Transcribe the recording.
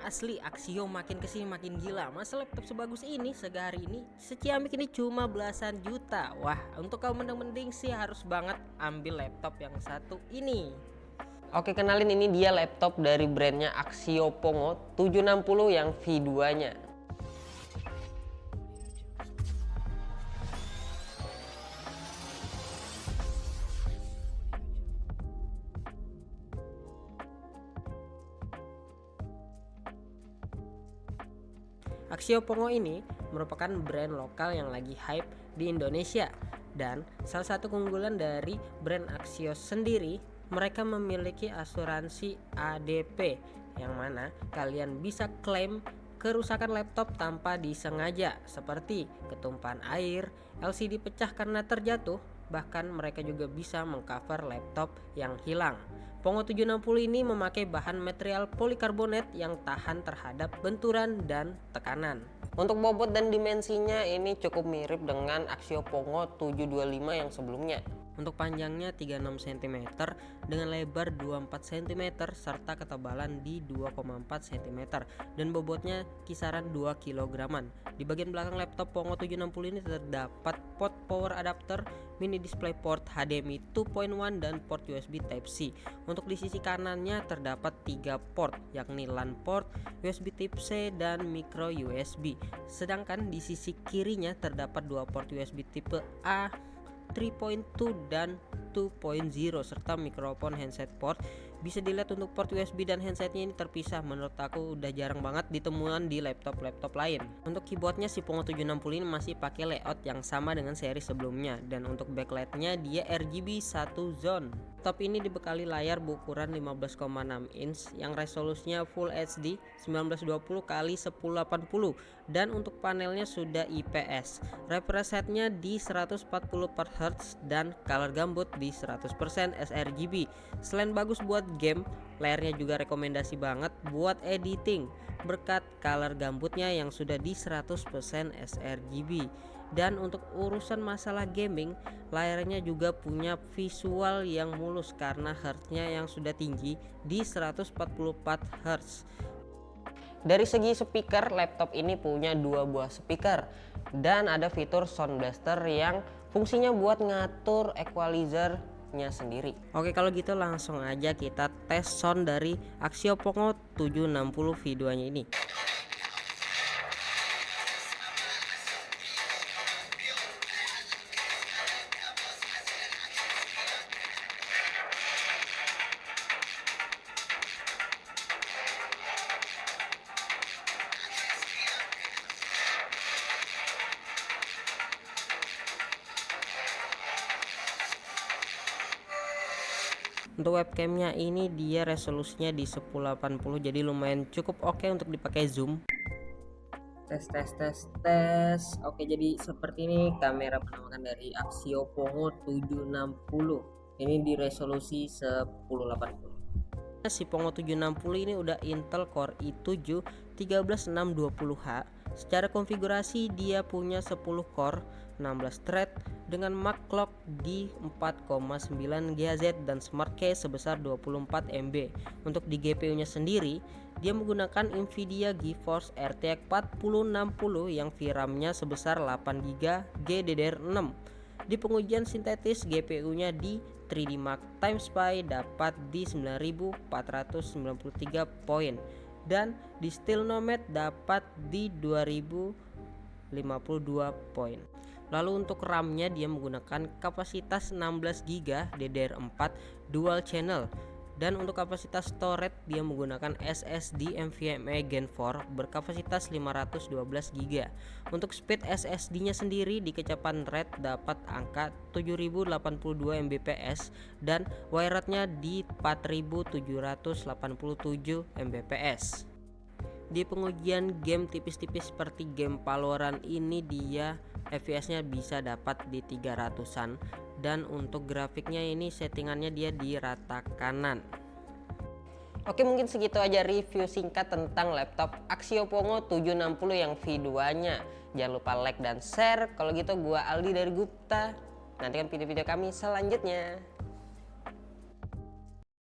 Asli Axio makin kesini makin gila. Masa laptop sebagus ini segahari ini Ciamik ini cuma belasan juta. Wah, untuk kaum mending sih harus banget ambil laptop yang satu ini. Oke, kenalin, ini dia laptop dari brandnya Axio Pongo 760 yang V2 nya. Axio Pongo ini merupakan brand lokal yang lagi hype di Indonesia, dan salah satu keunggulan dari brand Axio sendiri, mereka memiliki asuransi ADP yang mana kalian bisa klaim kerusakan laptop tanpa disengaja, seperti ketumpahan air, LCD pecah karena terjatuh, bahkan mereka juga bisa mengcover laptop yang hilang. Pongo 760 ini memakai bahan material polikarbonat yang tahan terhadap benturan dan tekanan. Untuk bobot dan dimensinya ini cukup mirip dengan Axio Pongo 725 yang sebelumnya. Untuk panjangnya 36 cm dengan lebar 24 cm serta ketebalan di 2,4 cm dan bobotnya kisaran 2 kg. Di bagian belakang laptop Pongo 760 ini terdapat port power adapter, mini display port HDMI 2.1 dan port USB Type-C. Untuk di sisi kanannya terdapat 3 port, yakni LAN port, USB Type-C dan micro USB. Sedangkan di sisi kirinya terdapat 2 port USB tipe A 3.2 dan 2.0 serta mikrofon handset port. Bisa dilihat untuk port USB dan handsetnya ini terpisah. Menurut aku udah jarang banget ditemukan di laptop-laptop lain. Untuk keyboardnya si Pongo 760 ini masih pakai layout yang sama dengan seri sebelumnya, dan untuk backlightnya dia RGB 1 zone. Laptop ini dibekali layar berukuran 15,6 inch yang resolusinya Full HD 1920x1080 dan untuk panelnya sudah IPS. Refresh rate-nya di 140 per Hz dan color gambut di 100% sRGB. Selain bagus buat game, layarnya juga rekomendasi banget buat editing berkat color gambutnya yang sudah di 100% sRGB. Dan untuk urusan masalah gaming, layarnya juga punya visual yang mulus karena hertznya yang sudah tinggi di 144 Hz. Dari segi speaker, laptop ini punya 2 buah speaker dan ada fitur sound blaster yang fungsinya buat ngatur equalizer-nya sendiri. Oke, kalau gitu langsung aja kita tes sound dari Axio Pongo 760 V2 nya ini. Untuk webcamnya ini dia resolusinya di 1080, jadi lumayan cukup oke untuk dipakai zoom. Tes. Oke, jadi seperti ini kamera penampakan dari Axio Pongo 760. Ini di resolusi 1080. Si Pongo 760 ini udah Intel Core i7 13620H. Secara konfigurasi dia punya 10 core, 16 thread dengan max clock di 4,9 GHz dan smart case sebesar 24 MB. Untuk di GPU-nya sendiri, dia menggunakan Nvidia GeForce RTX 4060 yang VRAM-nya sebesar 8 GB GDDR6. Di pengujian sintetis GPU-nya di 3D Mark Time Spy dapat di 9493 poin dan di Stilnomet dapat di 2052 poin. Lalu untuk RAM-nya dia menggunakan kapasitas 16 GB DDR4 dual channel. Dan untuk kapasitas storage dia menggunakan SSD NVMe Gen 4 berkapasitas 512 GB. Untuk speed SSD-nya sendiri di kecepatan RAID dapat angka 7082 Mbps dan wire rate-nya di 4787 Mbps. Di pengujian game tipis-tipis seperti game Valorant ini dia FPS-nya bisa dapat di 300-an, dan untuk grafiknya ini settingannya dia di rata kanan. Oke, mungkin segitu aja review singkat tentang laptop Axio Pongo 760 yang V2 nya. Jangan lupa like dan share. Kalau gitu gua Aldi dari Gupta. Nantikan video-video kami selanjutnya.